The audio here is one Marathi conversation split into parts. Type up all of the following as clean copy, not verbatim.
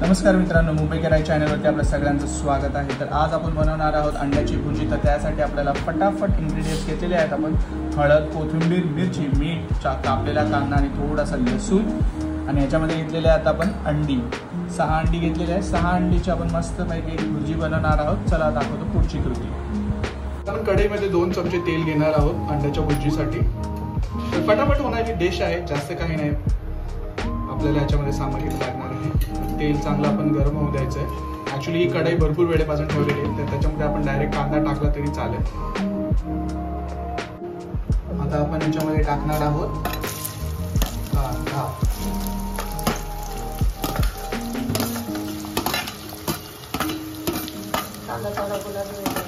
नमस्कार मित्रांनो, मुंबई कराई चॅनलवरती आपल्या सगळ्यांचं स्वागत आहे। तर आज आपण बनवणार आहोत अंड्याची भुर्जी। तर त्यासाठी आपल्याला फटाफट इन्ग्रेडियंट्स घेतलेले आहेत। आपण हळद, कोथिंबीर, मिरची, मीठ, कापलेला कांदा आणि थोडासा लसूण आणि याच्यामध्ये घेतलेले आहेत आपण अंडी। 6 अंडी घेतलेले आहेत। 6 अंडीची आपण मस्तपैकी एक भुर्जी बनवणार आहोत। चला दाखवतो पुढची कृती। आपण कढईमध्ये 2 चमचे तेल घेणार आहोत अंड्याच्या भुर्जीसाठी। तर फटाफट होणारी डिश आहे, जास्त काही नाही। आपल्याला याच्यामध्ये सामग्री लागणार आहे। तेल चांगलं आपण गरम होऊ द्यायचं आहे। ॲक्च्युली ही कढई भरपूर वेळेपासून ठेवलेली आहे, तर त्याच्यामध्ये आपण डायरेक्ट कांदा टाकला तरी चालेल। आता आपण याच्यामध्ये टाकणार आहोत कांदा।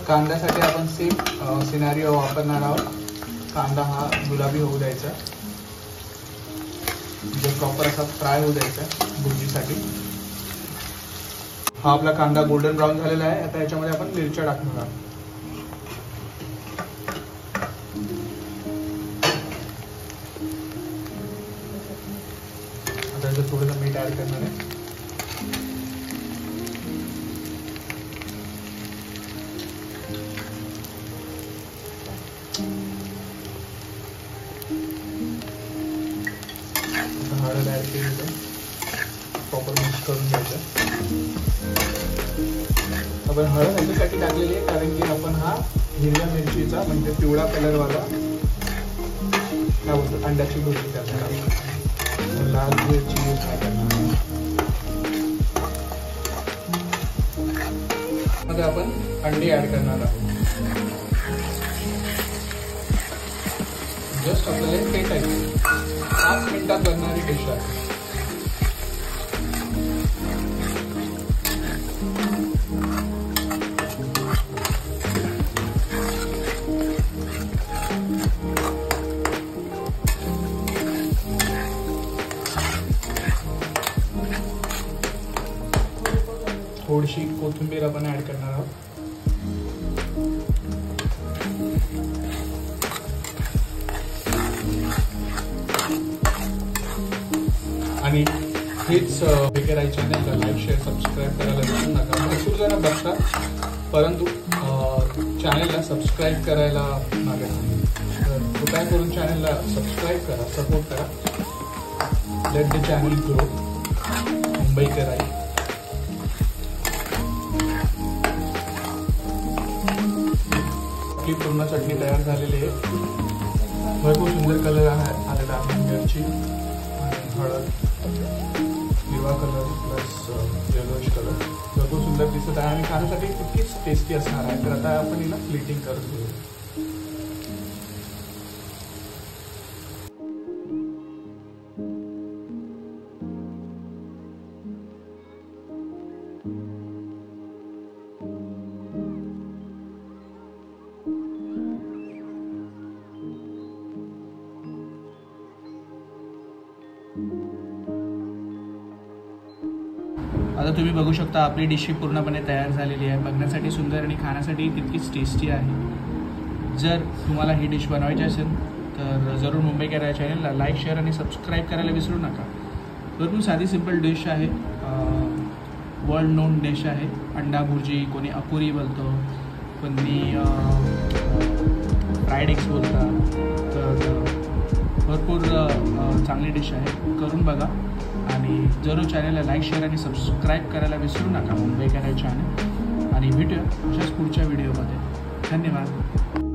कांद्यासाठी आपण सेम सिनारिओ वापरणार आहोत। कांदा हा गुलाबी होऊ द्यायचा, जो प्रॉपर असा फ्राय होऊ द्यायचा भुर्जीसाठी। हा आपला कांदा गोल्डन ब्राउन झालेला आहे। आता याच्यामध्ये आपण मिरच्या टाकणार आहोत। आता याच्यात थोडंसं मीठ ऍड करणार आहे। हळद ऍड केली, प्रॉपर मिक्स करून घ्यायचं। आपण हळद ह्याच्यासाठी टाकलेली आहे कारण की आपण हा हिरव्या मिरचीचा म्हणजे पिवळा कलरवाला काय बोलतो अंड्याची भुर्जी करणार आहोत। लाल मिरची यूज नाही करणार। मध्ये आपण अंडी ऍड करणार आहोत। जस्ट आपल्याला फेटायचं। 5 मिनिटात बनणारी डिश आहे। थोडीशी कोथिंबीर आपण ऍड करणार आहोत। आणि हेच करायचं चॅनलला लाईक, शेअर, सबस्क्राईब करायला विसरू नका। भरपूर जण बघतात परंतु चॅनलला सबस्क्राईब करायला मागत नाही, तर कृपया करून चॅनलला सबस्क्राईब करा, सपोर्ट करा। Let the channel grow. Mumbai कराई। आपली पूर्ण चटणी तयार झालेली आहे। भरपूर सुंदर कलर आलेला आहे। मिरची आणि हळद, हिरवा कलर प्लस येलोइश कलर भरपूर सुंदर दिसत आहे आणि खाण्यासाठी तितकीच टेस्टी असणार आहे। तर आता आपण हिला प्लेटिंग करून घेऊ। आता तुम्ही बघू शकता आपली डिश पूर्णपणे तयार झालेली आहे। बघण्यासाठी सुंदर आणि खाण्यासाठी तितकीच टेस्टी आहे। जर तुम्हाला ही डिश बनवायची असेल तर जरूर मुंबई कराई चॅनलला लाईक, शेअर आणि सबस्क्राईब करायला विसरू नका। भरपूर साधी सिंपल डिश आहे, वर्ल्ड नोन डिश आहे। अंडा भुर्जी, कोणी अपुरी बोलतो, कोणी फ्राईड एग्स बोलतात। तर भरपूर चांगली डिश आहे, करून बघा आणि जरूर चॅनलला लाईक, शेअर आणि सबस्क्राईब करायला विसरू नका मुंबई कराई चॅनल। आणि भेटूया अशाच पुढच्या व्हिडिओमध्ये। धन्यवाद।